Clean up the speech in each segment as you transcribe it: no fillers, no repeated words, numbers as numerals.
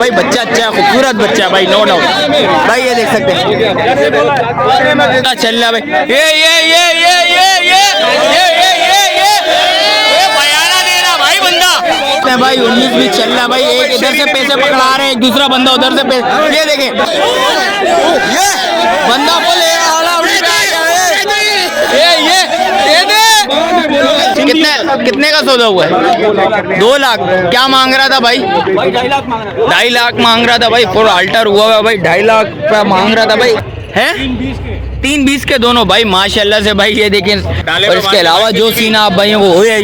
भाई बच्चा अच्छा है, खूबसूरत बच्चा है भाई, नो डाउट भाई। ये देख सकते हैं चल रहा भाई, ये बयाना दे रहा भाई बंदा भाई। 19-20 चल रहा भाई। एक इधर से पैसे पकड़ा रहे हैं, एक दूसरा बंदा उधर से पैसे। ये देखें ये बंदा बोले कितने का सौदा हुआ है? 2 लाख। क्या मांग रहा था भाई? 2.5 लाख मांग रहा था भाई। फुल अल्टर हुआ है भाई, 2.5 लाख रुपया मांग रहा था भाई। है 3-20 के दोनों भाई माशाल्लाह से भाई। ये देखें और इसके अलावा जो सीन आप भाइयों को ये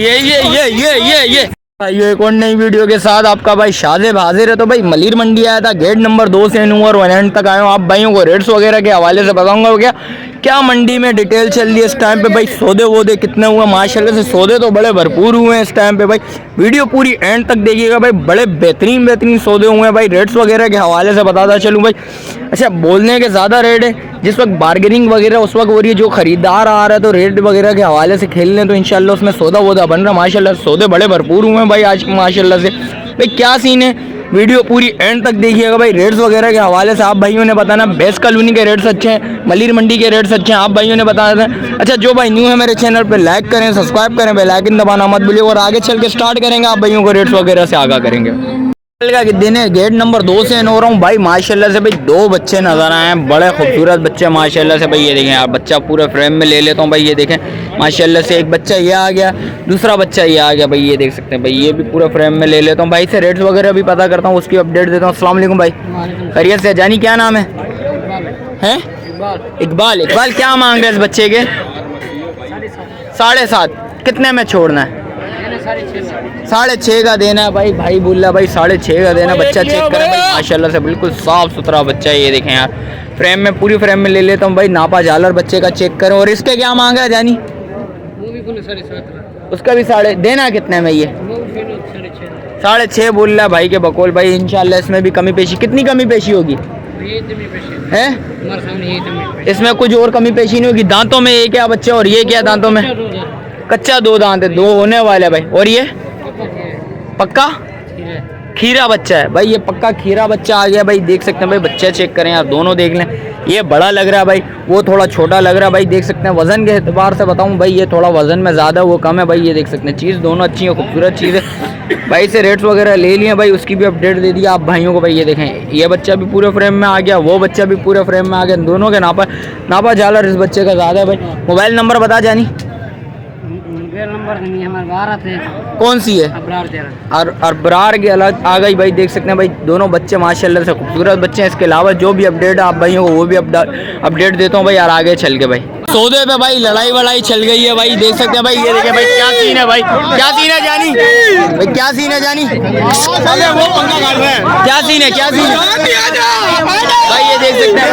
भाइयों एक और नई वीडियो के साथ आपका भाई शाजिब हाजिर है। तो भाई मलिर मंडी आया था, गेट नंबर 2 से नूर एंड तक आया हूँ। आप भाइयों को रेट्स वगैरह के हवाले से बताऊंगा क्या मंडी में डिटेल चल रही है इस टाइम पे भाई। सौदे वोदे कितने हुए माशाल्लाह से, सौदे तो बड़े भरपूर हुए हैं इस टाइम पे भाई। वीडियो पूरी एंड तक देखिएगा भाई, बड़े बेहतरीन सौदे हुए हैं भाई। रेट्स वगैरह के हवाले से बताता चलूँ भाई। अच्छा बोलने के ज़्यादा रेट है, जिस वक्त बार्गेनिंग वगैरह उस वक्त हो रही है, जो खरीदार आ रहा है तो रेट वगैरह के हवाले से खेल लें तो इंशाल्लाह उसमें सौदा वोदा बन रहा है माशाल्लाह। सौदे बड़े भरपूर हुए हैं भाई आज माशाल्लाह से भाई। क्या सीन है वीडियो पूरी एंड तक देखिएगा भाई। रेट्स वगैरह के हवाले से आप भाइयों ने बताना। बेस्ट कॉलोनी के रेट्स अच्छे हैं, मलिर मंडी के रेट्स अच्छे हैं, आप भाइयों ने बता दें। अच्छा जो भाई न्यू है मेरे चैनल पे लाइक करें, सब्सक्राइब करें, बेल आइकन दबाना मत भूलिए। और आगे चल के स्टार्ट करेंगे, आप भाइयों को रेट्स वगैरह से आगाह करेंगे। का दिन है, गेट नंबर 2 से हो रहा हूँ भाई माशाल्लाह से भाई। 2 बच्चे नजर आए हैं, बड़े खूबसूरत बच्चे माशाल्लाह से भाई। ये देखें यार, बच्चा पूरे फ्रेम में ले लेता हूँ भाई। ये देखें माशाल्लाह से, एक बच्चा ये आ गया, दूसरा बच्चा ये आ गया भाई। ये देख सकते हैं भाई, ये भी पूरा फ्रेम में ले लेता हूँ भाई। से रेट्स वगैरह भी पता करता हूँ, उसकी अपडेट देता हूँ। अस्सलाम वालेकुम भाई, खैरियत से? जानी क्या नाम है? इकबाल। इकबाल क्या मांग रहे हैं इस बच्चे के? 7.5। कितने में छोड़ना है? 6.5 का देना है भाई। भाई बोल रहा भाई 6.5 का देना। बच्चा चेक करें भाई माशाल्लाह से, बिल्कुल साफ सुथरा बच्चा है। ये देखें यार, फ्रेम में पूरी फ्रेम में ले लेता हूँ भाई। नापा झालर बच्चे का चेक करें। और इसके क्या मांगा है जानी? उसका भी 7.5 देना। कितने में ये? 6.5 बोल रहा भाई के बकौल भाई। इंशाल्लाह इसमें भी कमी पेशी, कितनी कमी पेशी होगी है? इसमें कुछ और कमी पेशी नहीं होगी। दांतों में ये क्या बच्चा, और ये क्या दांतों में? कच्चा 2 दांत है, 2 होने वाले भाई। और ये पक्का खीरा बच्चा है भाई। ये पक्का खीरा बच्चा आ गया भाई। देख सकते हैं भाई, बच्चा चेक करें यार, दोनों देख लें। ये बड़ा लग रहा है भाई, वो थोड़ा छोटा लग रहा है भाई। देख सकते हैं वजन के एतबार से बताऊं भाई, ये थोड़ा वजन में ज़्यादा, वो कम है भाई। ये देख सकते हैं, चीज़ दोनों अच्छी है, खूबसूरत चीज़ है भाई। से रेट्स वगैरह ले लिए भाई, उसकी भी अपडेट दे दिया आप भाइयों को भाई। ये देखें, ये बच्चा भी पूरे फ्रेम में आ गया, वो बच्चा भी पूरे फ्रेम में आ गया। दोनों के नापा झालर इस बच्चे का ज़्यादा है भाई। मोबाइल नंबर बता जानी? नंबर नहीं हमारे भारत है। कौन सी है? अब्रार की अलग आ गई भाई। देख सकते हैं भाई, दोनों बच्चे माशाल्लाह से खूबसूरत बच्चे हैं। इसके अलावा जो भी अपडेट आप भाइयों को वो भी अपडेट देता हूँ भाई यार। आगे चल के भाई सौदे पे भाई लड़ाई वड़ाई चल गई है भाई। देख सकते हैं भाई, ये देखें भाई क्या सीन है भाई। क्या सीन है जानी भाई? क्या सीन है जानी? क्या सीन है? क्या सीन है भाई? ये देख सकते हैं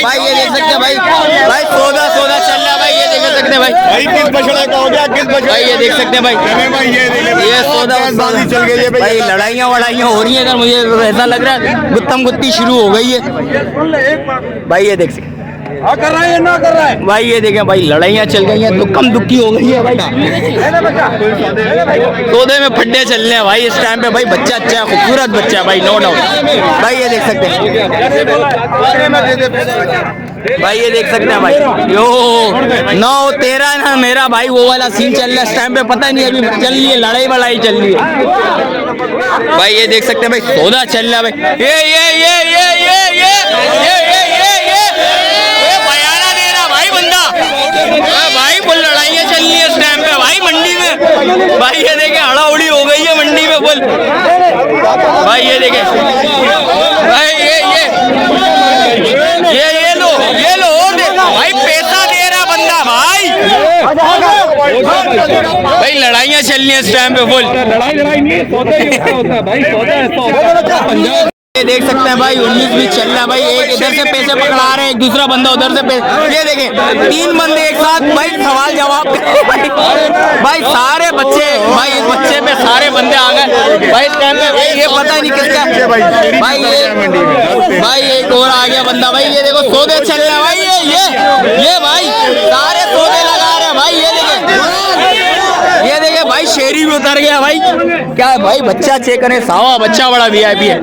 भाई, ये देख सकते हैं भाई। भाई सौदा चल रहा है भाई। ये देख सकते हैं भाई, किस बछड़े का हो गया, किस बछड़े भाई ये देख सकते हैं भाई। ये सौदा चल गई है भाई। लड़ाइयाँ वड़ाइयाँ हो रही है इधर, मुझे ऐसा लग रहा है गुत्तम गुत्ती शुरू हो गई है भाई। ये देख सकते कर रहा है ना कर रहा है भाई। ये देखें भाई, लड़ाइयाँ चल गई हैं, दुक्कम दुक्की हो गई है भाई। सौदे में फड्डे चल रहे हैं भाई इस टाइम पे भाई। बच्चा अच्छा है, खूबसूरत बच्चा है भाई, नो डाउट भाई। ये देख सकते हैं भाई, ये देख सकते हैं भाई। यो 9 13 ना मेरा भाई, वो वाला सीन चल रहा है इस टाइम पे। पता नहीं अभी चल रही है, लड़ाई वड़ाई चल रही है भाई। ये देख सकते हैं भाई, सौदा चल रहा है भाई। ये बयाना दे रहा भाई बंदा भाई। बोल लड़ाइयाँ चल रही है इस टाइम पे भाई मंडी में भाई। ये देखे हड़ाउड़ी हो गई है मंडी में बोल भाई। ये देखे भाई, ये लो भाई, पैसा दे रहा बंदा भाई। भाई लड़ाइयाँ चल रही है इस टाइम पे बोल। लड़ाई नहीं होता भाई, ये देख सकते हैं भाई, 19-20 चल रहा है भाई। एक इधर से पैसे पकड़ा रहे हैं, एक दूसरा बंदा उधर से पैसे। ये देखें 3 बंदे एक साथ भाई सवाल जवाब भाई। सारे बच्चे भाई, इस बच्चे पे सारे बंदे आ गए भाई इस टाइम पे भाई। ये पता ही नहीं किसका भाई। भाई एक और आ गया बंदा भाई। ये देखो सौदे चल रहे हैं भाई। ये भाई सारे सौदे लगा रहे हैं भाई। ये देखें ये देखिए भाई शेरी भी उतर गया भाई। क्या है भाई, बच्चा चेक करें, सावा बच्चा बड़ा वीआईपी है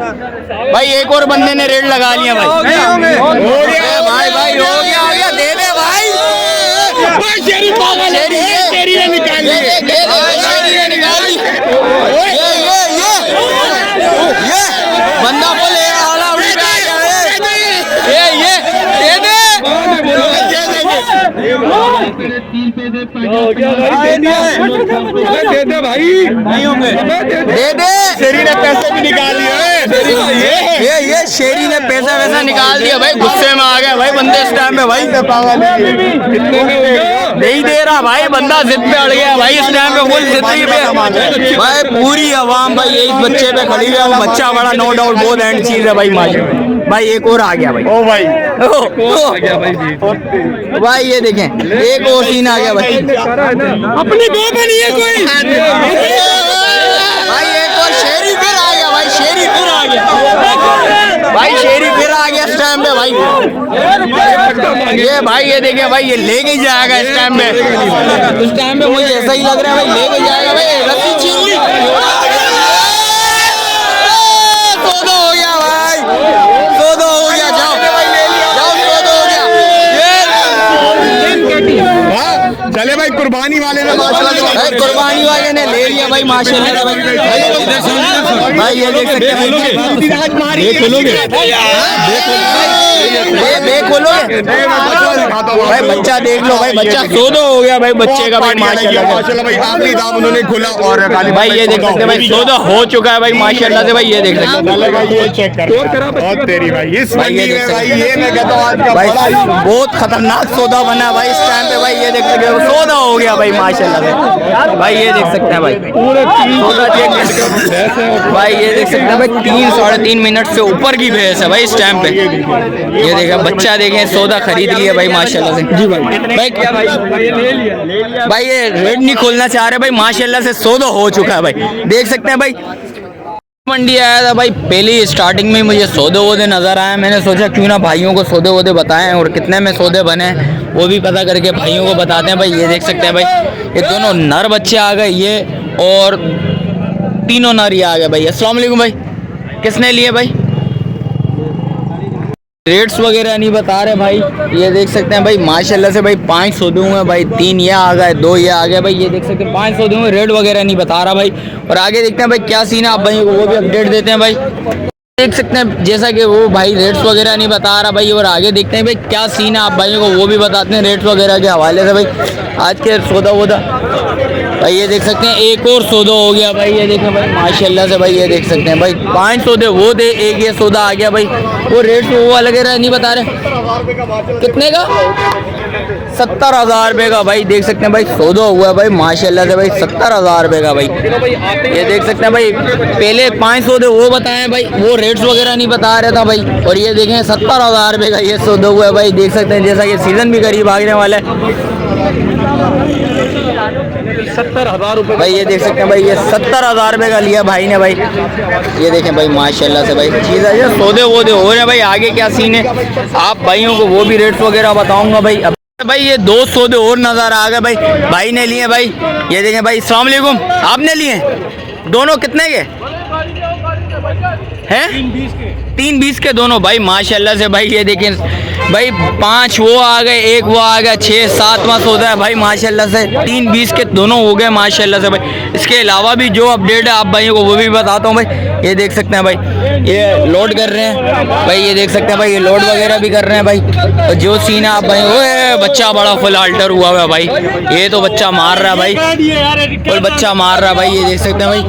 भाई। एक और बंदे ने रेड लगा लिया भाई। हो गया भाई, हो गया, दे दे भाई। शेरी ने निकाल ली, ये बंदा बोले ये दे दे। दे दे भाई, नहीं होंगे, दे दे। शेरी ने पैसे भी निकाल लिए। ये शेरी ने पैसा वैसा निकाल दिया भाई। गुस्से में आ गया भाई बंदे इस टाइम पे भाई। नहीं दे रहा भाई, बंदा जिद पे अड़ गया भाई इस टाइम पे। फुल जिद्दी पे भाई, पूरी आवाम भाई इस बच्चे पे खड़ी है। बच्चा बड़ा नो डाउट बहुत एंड चीज है भाई। भाई एक और आ गया भाई। ओ भाई, भाई ये देखें, एक और सीन आ गया भाई। अपनी बात नहीं है कोई भाई। एक और शेरी फिर आ गया भाई, शेरी फिर आ गया भाई, शेरी फिर आ गया इस टाइम पे भाई। ये भाई ये देखें भाई, ये लेके ही जाएगा इस टाइम पे। इस टाइम पे मुझे ऐसा ही लग रहा है भाई, लेके जाएगा भाई। रस्सी छीन ली, सौदा हो गया भाई, सौदा हो गया। जाओ जाओ, सौदा हो गया। चले भाई, कुर्बानी वाले ने भाई, कुर्बानी वाले ने ले लिया भाई माशाल्लाह भाई। भाई ये देख सकते हैं, भाई बच्चा देख लो भाई, बच्चा सौदा हो गया भाई बच्चे का भाई माशाल्लाह भाई। आखिरी दाम उन्होंने खोला और भाई ये देख सकते हैं भाई, सौदा हो चुका है भाई माशाल्लाह से भाई। ये देख सकते हैं भाई, ये चेक कर बहुत तेरी भाई। इस भाई, ये देख भाई, ये मैं कहता हूँ आज का भाई बहुत खतरनाक सौदा बना है भाई इस टाइम पे भाई। ये देख सकते हैं सौदा हो गया भाई माशाल्लाह से भाई। ये देख सकते हैं भाई, सौदा चेक भाई। ये देख सकते हैं भाई, 3-3.5 मिनट से ऊपर की भैंस है भाई इस टाइम पे। ये देखा बच्चा, देखें सौदा खरीद लिया भाई माशाल्लाह से। जी भाई, भाई क्या भाई, भाई ये रेड नहीं खोलना चाह रहे भाई माशाल्लाह से। सौदा हो चुका है भाई, देख सकते हैं भाई। मंडी आया था भाई, पहले ही स्टार्टिंग में मुझे सौदे वोदे नज़र आए। मैंने सोचा क्यों ना भाइयों को सौदे वोदे बताएं और कितने में सौदे बने वो भी पता करके भाइयों को बताते हैं भाई। ये देख सकते हैं भाई, ये दोनों नर बच्चे आ गए, ये और तीनों नर ये आ गए भाई। अस्सलाम वालेकुम भाई, किसने लिए भाई? रेट्स वगैरह नहीं बता रहे भाई। ये देख सकते हैं भाई माशाल्लाह से भाई, 5 सौदे हुए भाई, 3 ये आ गए, 2 ये आ गए भाई। ये देख सकते हैं 5 सौदे हुए, रेट वगैरह नहीं बता रहा भाई। और आगे देखते हैं भाई क्या सीन है, आप भाई को वो भी अपडेट देते हैं भाई। देख सकते हैं जैसा कि वो भाई रेट्स वगैरह नहीं बता रहा भाई। और आगे देखते हैं भाई क्या सीन है, आप भाइयों को वो भी बताते हैं रेट्स वगैरह के हवाले से भाई। आज के सौदा वोदा भाई ये देख सकते हैं, एक और सौदा हो गया भाई। ये देखें भाई माशाल्लाह से भाई, ये देख सकते हैं भाई 5 सौदे वो दे, एक ये सौदा आ गया भाई। वो रेट वो वगैरह नहीं बता रहे, कितने का? 70,000 रुपये का भाई। देख सकते हैं भाई सौदा हुआ है भाई माशाल्लाह से भाई, 70,000 रुपये का भाई। ये देख सकते हैं भाई, पहले 5 सौदे वो बताएं भाई, वो रेट्स वगैरह नहीं बता रहा था भाई। और ये देखें 70,000 रुपये का ये सौदा हुआ है भाई। देख सकते हैं जैसा कि सीज़न भी करीब आने वाला है। 70,000 रुपये भाई ये देख सकते हैं भाई, ये 70,000 रुपये का लिया भाई ने भाई। ये देखें भाई माशाल्लाह से भाई, चीज़ है सौदे वोदे हो रहे हैं भाई। आगे क्या सीन है आप भाइयों को वो भी रेट्स वगैरह बताऊंगा भाई। अब भाई ये 2 सौदे और नज़र आ गए भाई, भाई ने लिए भाई। ये देखें भाई, अस्सलाम वालेकुम, आपने लिए दोनों कितने के हैं? 3.20 के दोनों भाई माशाल्लाह से भाई। ये देखें भाई 5 वो आ गए, एक वो आ गया, 6-7वां सौदा है भाई माशाल्लाह से। 3.20 के दोनों हो गए माशाल्लाह से भाई। इसके अलावा भी जो अपडेट है आप भाइयों को वो भी बताता हूँ भाई। ये देख सकते हैं भाई, ये लोड कर रहे हैं भाई। ये देख सकते हैं भाई, ये लोड वगैरह भी कर रहे हैं भाई। और जो सीन है आप भाई, वो बच्चा बड़ा फुल अल्टर हुआ है भाई। ये तो बच्चा मार रहा है भाई, फुल बच्चा मार रहा है भाई। ये देख सकते हैं भाई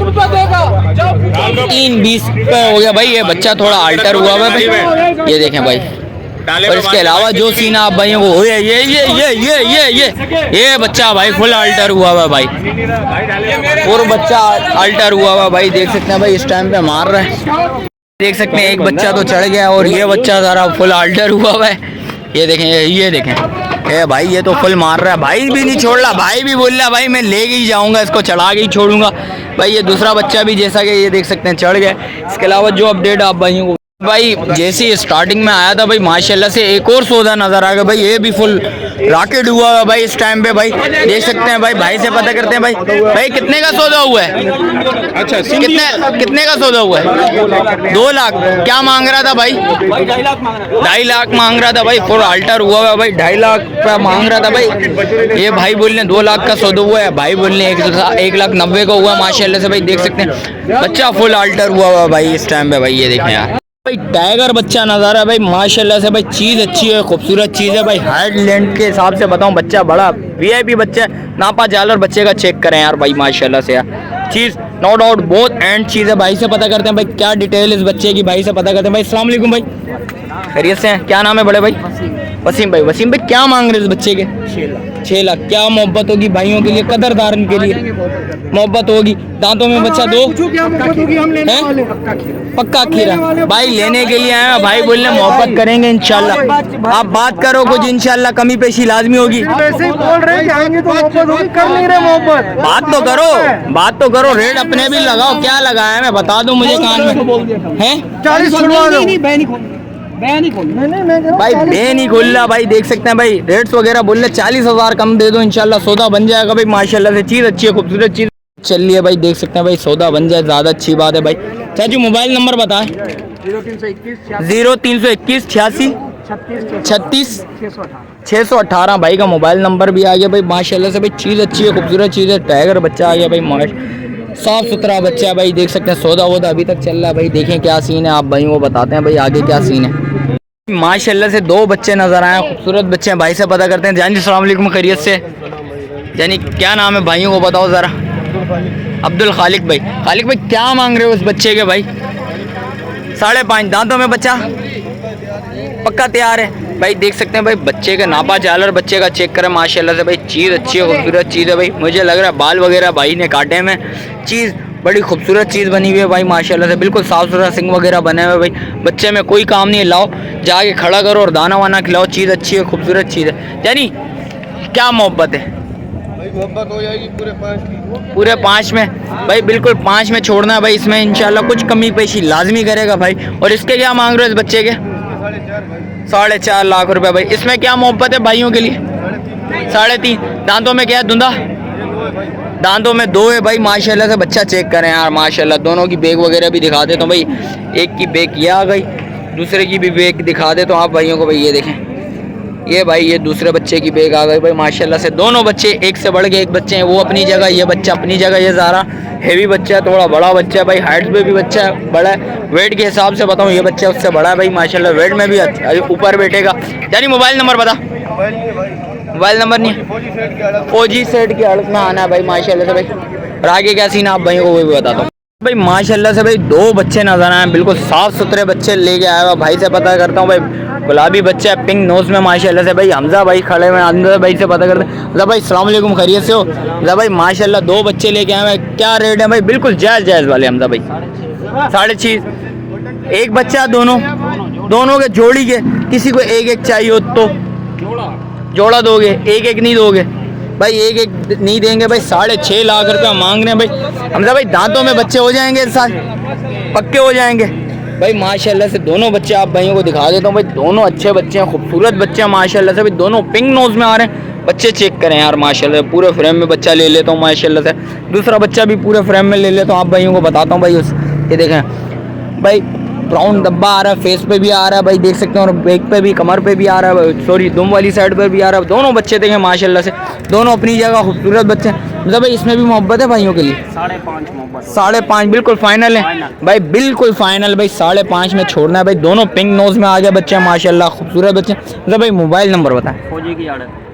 3.20 पे हो गया भाई। ये बच्चा थोड़ा अल्टर हुआ है भाई। ये देखें भाई, और इसके अलावा जो सीन आप भाइयों को हो, ये बच्चा भाई फुल अल्टर हुआ हुआ भाई। और बच्चा अल्टर हुआ हुआ भाई, देख सकते हैं भाई इस टाइम पे मार रहा है। देख सकते हैं एक बच्चा तो चढ़ गया और ये बच्चा ज़रा फुल अल्टर हुआ हुआ है। ये देखें, ये देखें, ये भाई ये तो फुल मार रहा है। भाई भी नहीं छोड़ रहा, भाई भी बोल रहा भाई मैं लेके ही जाऊंगा, इसको चढ़ा के ही छोड़ूंगा भाई। ये दूसरा बच्चा भी जैसा कि ये देख सकते हैं चढ़ गया। इसके अलावा जो अपडेट आप भाइयों को भाई जैसे ही स्टार्टिंग में आया था भाई माशाल्लाह से एक और सौदा नजर आ गया भाई, ये भी फुल रॉकेट हुआ है भाई इस टाइम पे भाई, देख सकते हैं भाई। भाई से पता करते हैं भाई, भाई कितने का सौदा हुआ है? अच्छा कितने का सौदा हुआ है? 2 लाख। क्या मांग रहा था भाई? 2.5 लाख मांग रहा था भाई, फुल अल्टर हुआ है भाई, 2.5 लाख रुपया मांग रहा था भाई। ये भाई बोल रहे 2 लाख का सौदा हुआ है, भाई बोल रहे 1,90,000 का हुआ माशाल्लाह से भाई, देख सकते हैं बच्चा फुल अल्टर हुआ है भाई इस टाइम पे भाई। ये देखें यार भाई टाइगर बच्चा नज़ारा है भाई माशाल्लाह से भाई, चीज़ अच्छी है, खूबसूरत चीज़ है भाई। हाइट लेंथ के हिसाब से बताऊं बच्चा बड़ा वीआईपी बच्चा है, नापा जालर बच्चे का चेक करें यार भाई माशाल्लाह से यार, चीज़ नो डाउट बहुत एंड चीज़ है। भाई से पता करते हैं भाई क्या डिटेल इस बच्चे की, भाई से पता करते हैं भाई। अस्सलाम वालेकुम भाई, खैरियत से हैं? क्या नाम है बड़े भाई? वसीम भाई। वसीम भाई क्या मांग रहे हैं इस बच्चे के? 6 लाख। क्या मोहब्बत होगी भाइयों के लिए, कदरदारन के लिए मोहब्बत होगी। दांतों में बच्चा दो है, पक्का खीरा। भाई लेने के लिए आए हैं भाई, बोलने मोहब्बत करेंगे इंशाल्लाह। आप बात करो कुछ, इंशाल्लाह कमी पेशी लाजमी होगी। वैसे ही बोल रहे हैं कि आएंगे तो मोहब्बत होगी, कर नहीं रहे मोहब्बत। बात तो करो, बात तो करो, रेट अपने भी लगाओ। क्या लगाया है मैं बता दो मुझे कान में है? 40 छुड़वा दो। भाई बे नहीं खोल रहा भाई, देख सकते हैं भाई रेट्स वगैरह बोल रहे 40,000 कम दे दो इंशाल्लाह सौदा बन जाएगा भाई माशाल्लाह से। चीज़ अच्छी है, खूबसूरत चीज़ चल रही है भाई, देख सकते हैं भाई सौदा बन जाए ज़्यादा अच्छी बात है भाई। चाचू मोबाइल नंबर बताएं। 0321 86 36 618 भाई का मोबाइल नंबर भी आ गया भाई माशाल्लाह से भाई। चीज़ अच्छी है, खूबसूरत चीज़ है, टाइगर बच्चा आ गया भाई, साफ सुथरा बच्चा है भाई, देख सकते हैं। सौदा वोदा अभी तक चल रहा है भाई, देखें क्या सीन है, आप भाई वो बताते हैं भाई आगे क्या सीन है। माशाल्लाह से 2 बच्चे नजर आए, खूबसूरत बच्चे हैं। भाई से पता करते हैं। जानी अस्सलाम वालेकुम, खैरियत से? जानी क्या नाम है भाइयों को बताओ ज़रा। अब्दुल खालिक भाई। खालिक भाई क्या मांग रहे हो उस बच्चे के भाई? 5.5 दांतों में बच्चा पक्का तैयार है भाई, देख सकते हैं भाई बच्चे का नापा जालर बच्चे का चेक करें माशाल्लाह से भाई। चीज़ अच्छी है, खूबसूरत चीज़ है भाई। मुझे लग रहा है बाल वगैरह भाई ने काटे में, चीज़ बड़ी खूबसूरत चीज़ बनी हुई है भाई माशाल्लाह से, बिल्कुल साफ़ सुथरा सिंग वगैरह बने हुए भाई। बच्चे में कोई काम नहीं है, लाओ जाके खड़ा करो और दाना वाना खिलाओ। चीज़ अच्छी है, खूबसूरत चीज़ है। यानी क्या मोहब्बत है? मोहब्बत हो जाएगी पूरे 5 में भाई, बिल्कुल 5 में छोड़ना है भाई। इसमें इंशाल्लाह कुछ कमी पेशी लाजमी करेगा भाई। और इसके क्या मांग रहे हो इस बच्चे के? 4.5 लाख रुपए भाई। इसमें क्या मोहब्बत है भाइयों के लिए? 3.5। दांतों में क्या है? धुंधा दांतों में 2 है भाई माशाल्लाह से। बच्चा चेक करें यार माशाल्लाह, दोनों की बेग वगैरह भी दिखा दे तो भाई। एक की बेग ये आ गई, दूसरे की भी बेग दिखा दे तो आप भाइयों को भाई। ये देखें ये भाई, ये दूसरे बच्चे की बेग आ गई भाई माशाल्लाह से। दोनों बच्चे एक से बढ़ के एक बच्चे हैं, वो अपनी जगह, ये बच्चा अपनी जगह। ये ज़रा हेवी बच्चा है, थोड़ा बड़ा बच्चा है भाई, हाइट पे भी बच्चा है बड़ा है। वेट के हिसाब से बताऊँ ये बच्चा उससे बड़ा है भाई माशाल्लाह, वेट में भी ऊपर बैठेगा। यानी मोबाइल नंबर बता। मोबाइल नंबर नहीं है, फौजी सेट की हड़क में आना है भाई माशाल्लाह से भाई। और आगे क्या सीन आप भाई को वो भी बताता हूँ भाई माशाल्लाह से भाई। 2 बच्चे नजर आए, बिल्कुल साफ सुथरे बच्चे लेके आया हुआ। भाई से पता करता हूँ भाई, गुलाबी बच्चा है, पिंक नोज में माशाल्लाह से भाई। हमजा भाई खड़े हुए, हमजा भाई से पता करते हैं। हमजा भाई अस्सलाम वालेकुम, खैरियत से हो? हमजा भाई माशाल्लाह 2 बच्चे लेके आए हैं, क्या रेट है भाई? बिल्कुल जायज़ जायज़ वाले हमजा भाई। 6.5 एक बच्चा, दोनों के जोड़ी के। किसी को एक चाहिए हो तो जोड़ा दोगे? एक नहीं दोगे भाई? एक नहीं देंगे भाई। 6.5 लाख रुपया मांग रहे हैं भाई। हमजा भाई दांतों में बच्चे हो जाएंगे इस साल, पक्के हो जाएंगे भाई माशाल्लाह से। दोनों बच्चे आप भाइयों को दिखा देता हूँ भाई, दोनों अच्छे बच्चे हैं, खूबसूरत बच्चे हैं माशाल्लाह से भाई। दोनों पिंक नोज में आ रहे हैं बच्चे, चेक करें यार माशाल्लाह। पूरे फ्रेम में बच्चा ले लेता हूँ माशाल्लाह से, दूसरा बच्चा भी पूरे फ्रेम में ले लेता हूँ। आप भाइयों को बताता हूँ भाई ये देखें भाई, ब्राउन धब्बा आ रहा है, फेस पे भी आ रहा है भाई, देख सकते हैं। और बैक पे भी, कमर पे भी आ रहा है, सॉरी दुम वाली साइड पर भी आ रहा है। दोनों बच्चे देखें माशाल्लाह से, दोनों अपनी जगह खूबसूरत बच्चे हैं। मतलब भाई इसमें भी मोहब्बत है भाइयों के लिए? 5.5 बिल्कुल फाइनल है भाई, बिल्कुल फाइनल भाई। 5.5 में छोड़ना है भाई। दोनों पिंक नोज में आ गए बच्चे माशाल्लाह, खूबसूरत बच्चे। मतलब भाई मोबाइल नंबर बताएं।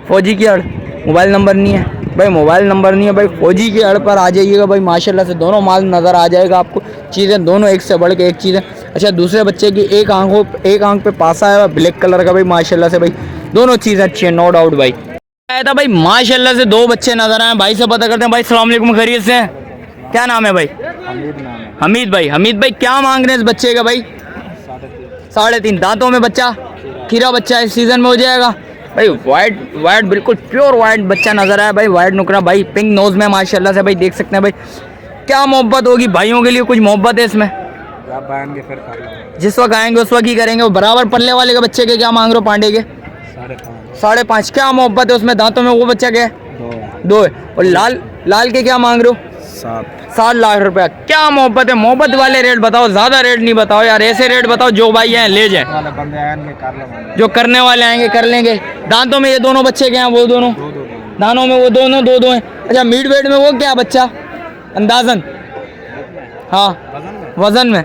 फौजी की अड़ मोबाइल नंबर नहीं है भाई, मोबाइल नंबर नहीं है भाई। फौजी की अड़ पर आ जाइएगा भाई माशाल्लाह से। दोनों माल नज़र आ जाएगा आपको। चीज़ें दोनों एक से बढ़ के एक चीज़ है। अच्छा, दूसरे बच्चे की एक आंख पे पासा है ब्लैक कलर का भाई माशाल्लाह से भाई। दोनों चीज़ें अच्छी है, नो डाउट भाई। आया था भाई माशाल्लाह से 2 बच्चे नजर आए। भाई से पता करते हैं। भाई अस्सलाम वालेकुम, खैरियत से? क्या नाम है भाई? हमीद भाई। हमीद भाई क्या मांग रहे हैं इस बच्चे का भाई? 3.5 दांतों में बच्चा, खीरा बच्चा, इस सीजन में हो जाएगा भाई। वाइट बिल्कुल प्योर वाइट बच्चा नजर आया भाई, वाइट नुकरा भाई, पिंक नोज में माशाल्लाह से भाई, देख सकते हैं भाई। क्या मोहब्बत होगी भाइयों के लिए? कुछ मोहब्बत है इसमें आप आएंगे फिर कर लो। जिस वक्त आएंगे उस वक्त ही करेंगे। वो बराबर पल्ले वाले के बच्चे के क्या मांग रहे हो पांडे के? 5.5। 5.5। क्या मोहब्बत है उसमें? दांतों में वो बच्चा क्या है? 2 है। और लाल के क्या मांग रहे हो? 7 लाख रुपया। क्या मोहब्बत है? मोहब्बत वाले रेट बताओ, ज्यादा रेट नहीं बताओ यार, ऐसे रेट बताओ जो भाई हैं ले जाए। जो करने वाले आएंगे कर लेंगे। दांतों में ये दोनों बच्चे क्या हैं? वो दोनों दानों में वो दोनों 2 हैं। अच्छा मीट वेट में वो क्या बच्चा अंदाजन? हाँ वजन में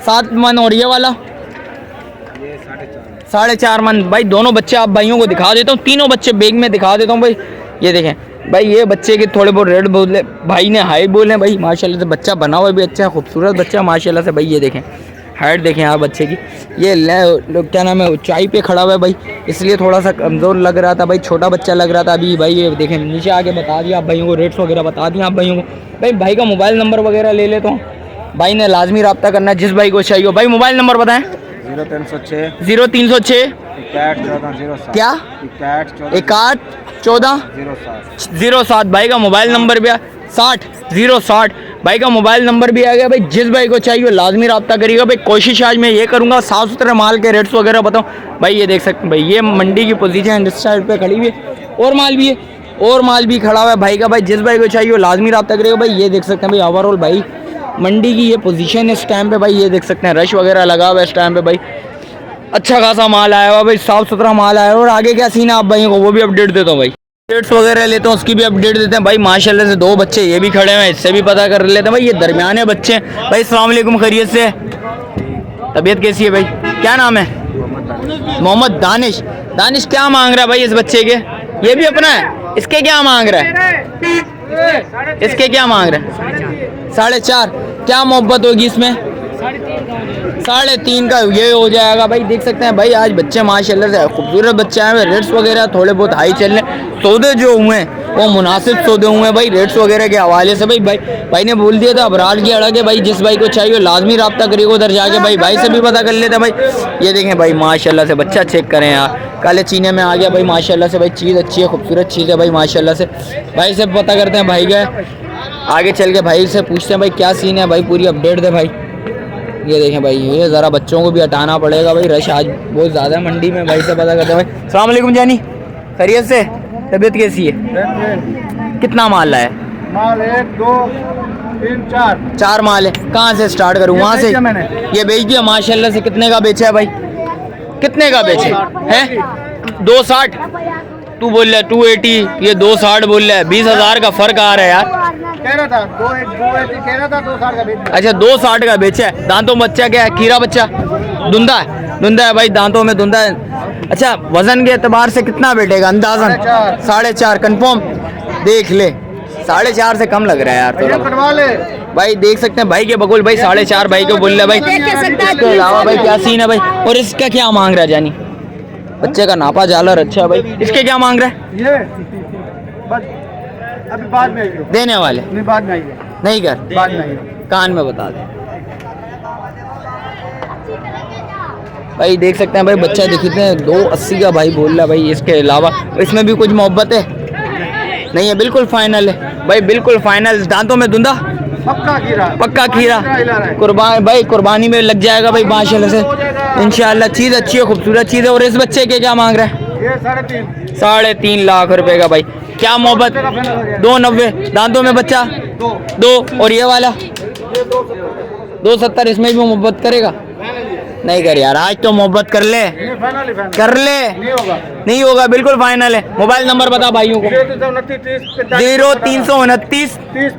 7 मन। और ये वाला 4.5 मन। भाई दोनों बच्चे आप भाइयों को दिखा देता हूँ, तीनों बच्चे बैग में दिखा देता हूँ भाई। ये देखें भाई, ये बच्चे के थोड़े बहुत रेट बोले भाई ने, हाई बोले भाई। माशाल्लाह से बच्चा बना हुआ भी अच्छा है, खूबसूरत बच्चा माशाल्लाह से भाई। ये देखें हाइट देखें यहाँ बच्चे की। ये क्या नाम है, ऊंचाई पे खड़ा हुआ है भाई, इसलिए थोड़ा सा कमज़ोर लग रहा था भाई, छोटा बच्चा लग रहा था अभी भाई। ये देखें नीचे आके बता दिया आप भाइयों को, रेट्स वगैरह बता दिया आप भाइयों को। भाई का मोबाइल नंबर वगैरह ले लेता हूँ, भाई ने लाजमी रब्ता करना है जिस भाई को चाहिए हो। भाई मोबाइल नंबर बताएँ। 0306 क्या 6114 भाई का मोबाइल नंबर भी है। 60 भाई का मोबाइल नंबर भी आ गया भाई। जिस भाई को चाहिए लाजमी रब्ता करिएगा भाई। कोशिश आज मैं ये करूँगा साफ़ सुथरे माल के रेट्स वगैरह बताऊँ भाई। ये देख सकते हैं भाई, ये मंडी की पोजीशन इस साइड पे खड़ी हुई है, और माल भी है, और माल भी खड़ा हुआ है भाई का। भाई जिस भाई को चाहिए लाजमी रब्ता करिएगा भाई। ये देख सकते हैं भाई ओवरऑल भाई मंडी की ये पोजीशन है इस टाइम पे भाई। ये देख सकते हैं रश वगैरह लगा हुआ है इस टाइम पे भाई। अच्छा खासा माल आया हुआ भाई, साफ़ सुथरा माल आया हुआ। और आगे क्या सीन है आप भाइयों को वो भी अपडेट देता हूँ भाई। रेट्स वगैरह लेते हैं उसकी भी अपडेट देते हैं भाई। माशाल्लाह से 2 बच्चे ये भी खड़े हैं, इससे भी पता कर लेते हैं भाई। ये दरमियाने बच्चे हैं भाई। अस्सलाम वालेकुम, खैरियत से? तबीयत कैसी है भाई? क्या नाम है? मोहम्मद दानिश। दानिश क्या मांग रहा है भाई इस बच्चे के? ये भी अपना है, इसके क्या मांग रहा है? इसके क्या मांग रहा है? 4.5। क्या मोहब्बत होगी इसमें? 3.5 का ये हो जाएगा भाई। देख सकते हैं भाई आज बच्चे माशाल्लाह से खूबसूरत बच्चे आए हुए। रेट्स वगैरह थोड़े बहुत हाई चल रहे हैं, सौदे जो हुए हैं वो मुनासिब सौदे हुए हैं भाई रेट्स वगैरह के हवाले से। भाई ने बोल दिया था अबरार की अड़क है भाई, जिस भाई को चाहिए लाजमी रब्ता करिएगा उधर जाके भाई से भी पता कर लेते हैं भाई। ये देखें भाई माशाल्लाह से बच्चा चेक करें यार, काले चीने में आ गया भाई माशाल्लाह से भाई। चीज़ अच्छी है, खूबसूरत चीज़ है भाई माशाल्लाह से। भाई से पता करते हैं भाई का, आगे चल के भाई से पूछते हैं भाई क्या सीन है भाई, पूरी अपडेट दे भाई। ये देखें भाई, ये ज़रा बच्चों को भी हटाना पड़ेगा भाई, रश आज बहुत ज़्यादा है मंडी में। भाई से पता करते हैं भाई। अस्सलाम वालेकुम जानी, खैरियत से? तबीयत कैसी है? कितना माल लाया? माल 1 2 3 4 माल है। कहाँ से स्टार्ट करूँ? वहाँ से? ये बेच दिया माशाल्लाह से। कितने का बेचा है भाई? कितने का बेचे हैं? 260 तू बोल रहा है, 280 ये 260 बोल रहा है। 20,000 का फर्क आ रहा है यार। कह रहा था 280 कह रहा था 260 का बेच। अच्छा 260 का बेचा है। दांतों में बच्चा क्या है? खीरा बच्चा, धुंधा है भाई, दांतों में धुंधा है। अच्छा वजन के एतबार से कितना बैठेगा अंदाजन? 4.5 कंफर्म? देख ले 4.5 से कम लग रहा है यार थोड़ा। कटवा ले भाई देख सकते हैं भाई के बकुल भाई 4.5 भाई को बोल रहे भाई। इसके अलावा भाई क्या सीन है भाई? और इसका क्या मांग रहा है जानी? बच्चे का नापा झालर अच्छा भाई। इसके क्या मांग रहा है? ये बस अभी बाद में आइए। देने वाले नहीं बाद में आइए, नहीं कर बाद में आइए। कान में बता दे भाई। देख सकते हैं भाई बच्चा दिखते हैं 280 का भाई बोल रहा भाई। इसके अलावा इसमें भी कुछ मोहब्बत है? नहीं है, बिल्कुल फाइनल है भाई, बिल्कुल फाइनल। दांतों में धुंधा, पक्का खीरा कुर्बान भाई, कुर्बानी में लग जाएगा भाई माशाल्लाह से इंशाल्लाह। चीज़ अच्छी है, खूबसूरत चीज़ है। और इस बच्चे के क्या मांग रहा है? ये 3.5 लाख रुपए का भाई। क्या मोहब्बत? 290। दांतों में बच्चा 2। और ये वाला 270। इसमें भी मोहब्बत करेगा? नहीं कर यार, आज तो मोहब्बत कर ले, कर ले। नहीं होगा, बिल्कुल फाइनल है। मोबाइल नंबर बता भाइयों को। 0329 30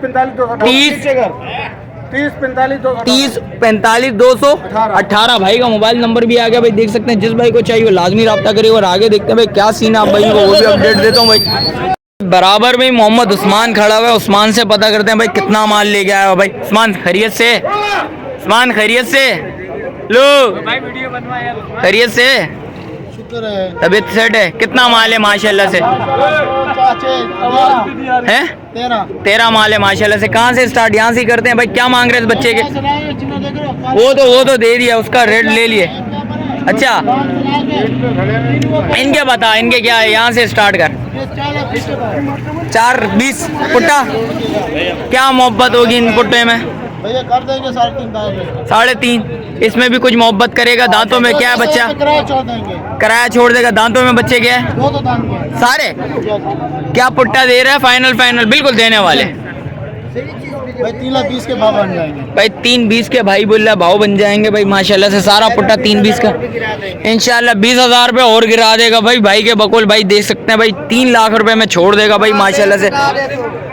45 218 भाई का मोबाइल नंबर भी आ गया भाई। देख सकते हैं जिस भाई को चाहिए लाजमी रब्ता करिए। और आगे देखते हैं भाई क्या सीन है आप भाई को वो भी अपडेट देता हूँ भाई। बराबर में मोहम्मद उस्मान खड़ा हुआ है, उस्मान से पता करते हैं भाई कितना माल ले गया है भाई। उस्मान खैरियत से? उस्मान खैरियत से? लो खैरियत से? तबीयत सेट है? कितना माल है माशाल्लाह से? है 13 माल है माशाल्लाह से। कहाँ से स्टार्ट? यहाँ से करते हैं भाई। क्या मांग रहे हैं इस बच्चे के? वो तो दे दिया, उसका रेट ले लिए। अच्छा इनके बता, इनके क्या है? यहाँ से स्टार्ट कर। 420 पुट्टा। क्या मोहब्बत होगी इन पुट्टे में? भैया कर देंगे 3.5 दाम में। 3.5। इसमें भी कुछ मोहब्बत करेगा। दांतों में क्या है बच्चा? किराया छोड़ देंगे। किराया छोड़ देगा। दांतों में बच्चे क्या है? 2 दाम के सारे। क्या पुट्टा दे रहा है? फाइनल बिल्कुल देने वाले भाई 3,20,000 के भाव बन जाएंगे। भाई 3.20 के भाई बोल रहा भाव बन जाएंगे भाई माशाल्लाह से। सारा पुट्टा 3.20 का इंशाल्लाह 20,000 रुपये और गिरा देगा भाई के बकुल भाई देख सकते हैं भाई 3 लाख रुपए में छोड़ देगा भाई माशाल्लाह से।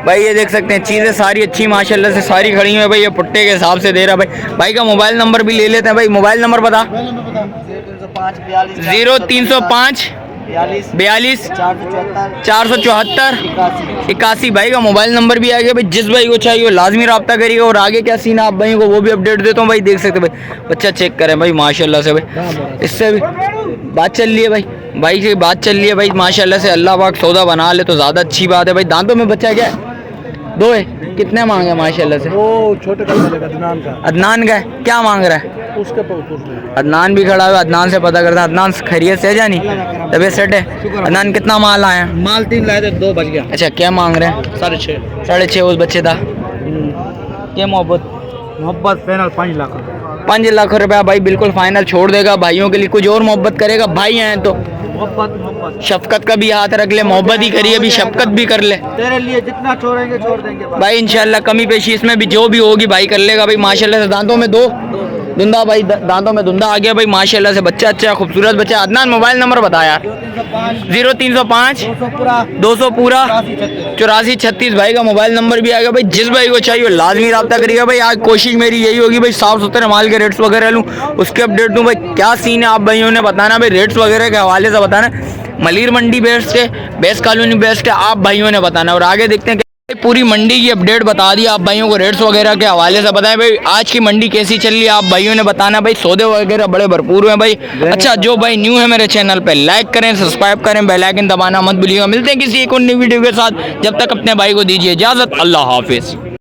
भाई ये देख सकते हैं चीज़ें सारी अच्छी माशाल्लाह से सारी खड़ी हुई है भाई। ये पुट्टे के हिसाब से दे रहा भाई का मोबाइल नंबर भी ले लेते हैं भाई। मोबाइल नंबर बता। 0305 42 474 81 भाई का मोबाइल नंबर भी आ गया भाई। जिस भाई को चाहिए वो लाजमी रब्ता करिएगा। और आगे क्या सीन है आप भाई को वो भी अपडेट देता हूँ भाई। देख सकते भाई बच्चा चेक करें भाई माशाल्लाह से भाई। इससे भी बात चल रही है भाई से बात चल रही है भाई माशाल्लाह से। अल्लाह पाक सौदा बना ले तो ज़्यादा अच्छी बात है भाई। दांतों में बच्चा क्या है? 2 है। कितने मांगे माशाल्लाह से? वो छोटे का अदनान का है। क्या मांग रहा है? उसके पूछ अदनान भी खड़ा हुआ। अदनान से पता करता है। अदनान खैरियत से है जानी? तबीयत सेट है? अदनान कितना माल आया? माल 3 लाए थे 2 बच गया। अच्छा क्या मांग रहे हैं? 6.5 6.5 उस बच्चे था। क्या मोहब्बत फाइनल 5 लाख रुपए। 5 लाख रुपया भाई बिल्कुल फाइनल छोड़ देगा भाइयों के लिए। कुछ और मोहब्बत करेगा भाई हैं तो मोहब्बत शफकत का भी हाथ रख ले। मोहब्बत ही करिए अभी शफकत भी कर ले तेरे लिए जितना छोड़ेंगे छोड़ देंगे भाई इंशाल्लाह। कमी पेशी इसमें भी जो भी होगी भाई कर लेगा भाई माशाल्लाह से। दांतों में 2 धुंधा भाई दांतों में धुंधा आ गया भाई माशाल्लाह से। बच्चा अच्छा खूबसूरत बच्चा। अदनान मोबाइल नंबर बता यार। 0305 200 पूरा 84 36 भाई का मोबाइल नंबर भी आ गया भाई। जिस भाई को चाहिए लाजमी रब्ता करिएगा भाई। आज कोशिश मेरी यही होगी भाई साफ सुथरे माल के रेट्स वगैरह लूँ उसके अपडेट दूँ भाई। क्या सीन है आप भाइयों ने बताना भाई। रेट्स वगैरह के हवाले से बताना। मलीर मंडी बेस्ट है, बेस्ट कॉलोनी बेस्ट है, आप भाइयों ने बताना। और आगे देखते हैं पूरी मंडी की अपडेट बता दी आप भाइयों को रेट्स वगैरह के हवाले से बताएं भाई। आज की मंडी कैसी चल रही है आप भाइयों ने बताना भाई। सौदे वगैरह बड़े भरपूर हैं भाई। अच्छा जो भाई न्यू है मेरे चैनल पे लाइक करें सब्सक्राइब करें बेल आइकन दबाना मत भूलिएगा। मिलते हैं किसी एक और नई वीडियो के साथ। जब तक अपने भाई को दीजिए इजाजत। अल्लाह हाफिज।